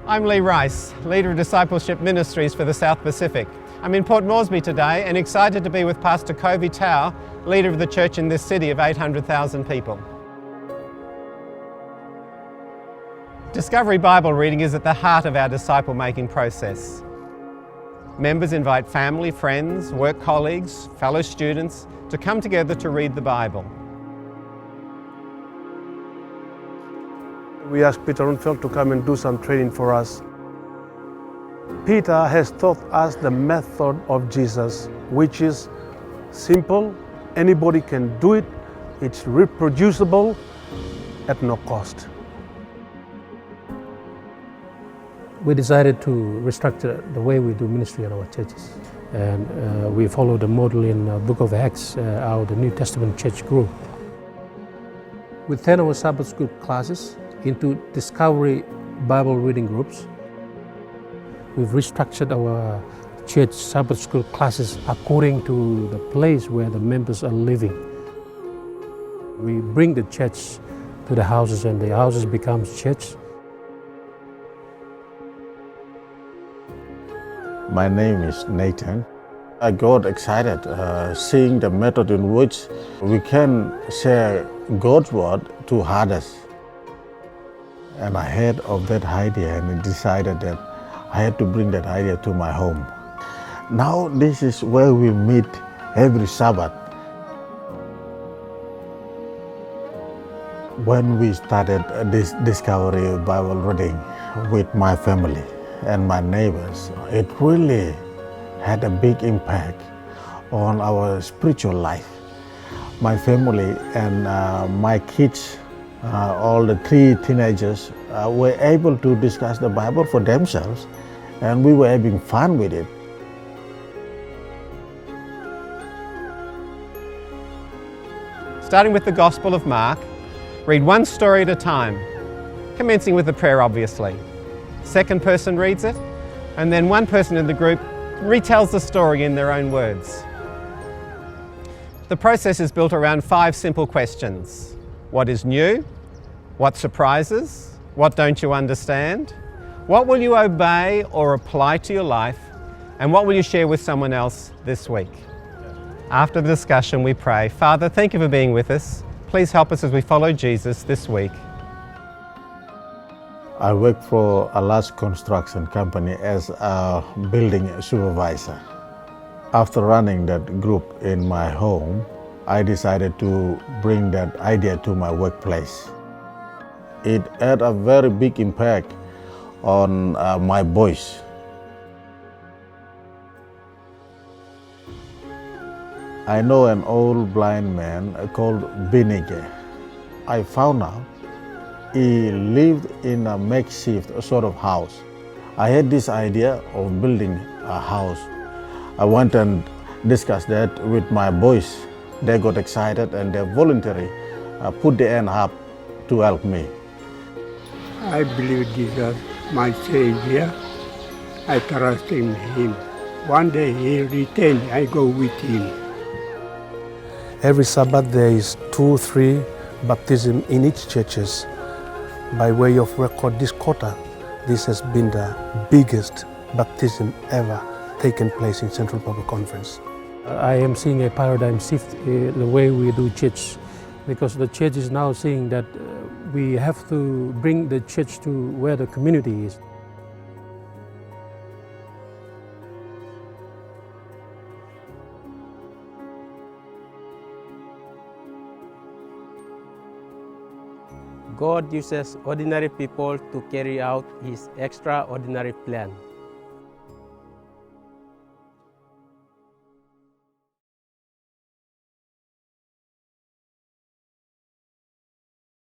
I'm Lee Rice, leader of Discipleship Ministries for the South Pacific. I'm in Port Moresby today and excited to be with Pastor Covey Tao, leader of the church in this city of 800,000 people. Discovery Bible reading is at the heart of our disciple-making process. Members invite family, friends, work colleagues, fellow students to come together to read the Bible. We asked Peter Unfeld to come and do some training for us. Peter has taught us the method of Jesus, which is simple, anybody can do it, it's reproducible at no cost. We decided to restructure the way we do ministry in our churches. And we follow the model in the Book of Acts, how the New Testament church grew. We turn our Sabbath school classes into Discovery Bible reading groups. We've restructured our church Sabbath school classes according to the place where the members are living. We bring the church to the houses and the houses becomes church. My name is Nathan. I got excited seeing the method in which we can share God's word to others. And I heard of that idea and decided that I had to bring that idea to my home. Now this is where we meet every Sabbath. When we started this Discovery Bible reading with my family and my neighbors, it really had a big impact on our spiritual life. My family and my kids, all the 3 teenagers, were able to discuss the Bible for themselves, and we were having fun with it. Starting with the Gospel of Mark, read one story at a time, commencing with the prayer obviously. Second person reads it, and then one person in the group retells the story in their own words. The process is built around 5 simple questions. What is new? What surprises? What don't you understand? What will you obey or apply to your life? And what will you share with someone else this week? After the discussion, we pray, Father, thank you for being with us. Please help us as we follow Jesus this week. I work for a large construction company as a building supervisor. After running that group in my home, I decided to bring that idea to my workplace. It had a very big impact on my boys. I know an old blind man called Binige. I found out he lived in a makeshift sort of house. I had this idea of building a house. I went and discussed that with my boys. They got excited and they voluntarily put their hand up to help me. I believe Jesus, my Savior. I trust in Him. One day He'll return, I go with Him. Every Sabbath there is 2-3 baptism in each churches. By way of record, this quarter, this has been the biggest baptism ever taken place in Central Public Conference. I am seeing a paradigm shift in the way we do church, because the church is now seeing that we have to bring the church to where the community is. God uses ordinary people to carry out His extraordinary plan.